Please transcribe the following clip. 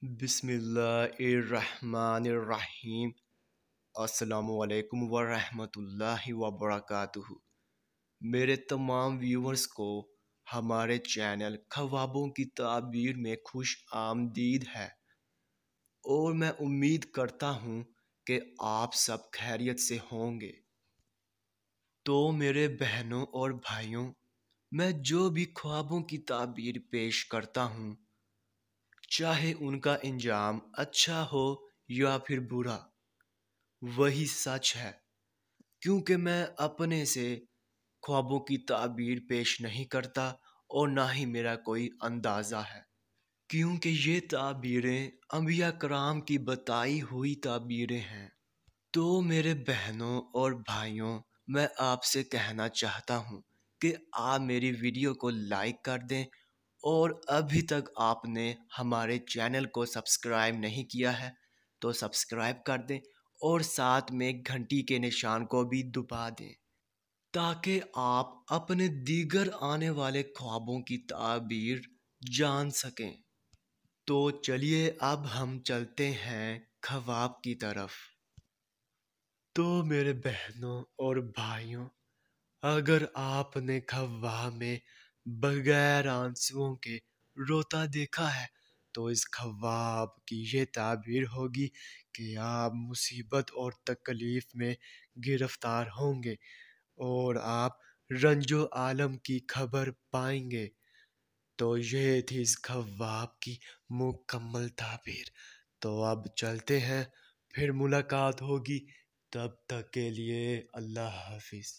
बिस्मिल्लाहिर्रहमानिर्रहीम। अस्सलामुअलैकुम वरहमतुल्लाहि वबरकातुहू। मेरे तमाम व्यूवर्स को हमारे चैनल ख्वाबों की ताबीर में खुश आमदीद है और मैं उम्मीद करता हूँ कि आप सब खैरियत से होंगे। तो मेरे बहनों और भाइयों, मैं जो भी ख्वाबों की ताबीर पेश करता हूँ, चाहे उनका इंजाम अच्छा हो या फिर बुरा, वही सच है। क्योंकि मैं अपने से ख्वाबों की ताबीर पेश नहीं करता और ना ही मेरा कोई अंदाज़ा है, क्योंकि ये ताबीरें अंबिया कराम की बताई हुई ताबीरें हैं। तो मेरे बहनों और भाइयों, मैं आपसे कहना चाहता हूँ कि आप मेरी वीडियो को लाइक कर दें और अभी तक आपने हमारे चैनल को सब्सक्राइब नहीं किया है तो सब्सक्राइब कर दें और साथ में घंटी के निशान को भी दबा दें, ताकि आप अपने दीगर आने वाले ख्वाबों की ताबीर जान सकें। तो चलिए अब हम चलते हैं ख्वाब की तरफ। तो मेरे बहनों और भाइयों, अगर आपने ख्वाब में बगैर आंसुओं के रोता देखा है तो इस ख्वाब की ये ताबीर होगी कि आप मुसीबत और तकलीफ में गिरफ्तार होंगे और आप रंजो आलम की खबर पाएंगे। तो ये थी इस ख्वाब की मुकम्मल ताबीर। तो अब चलते हैं, फिर मुलाकात होगी। तब तक के लिए अल्लाह हाफिज।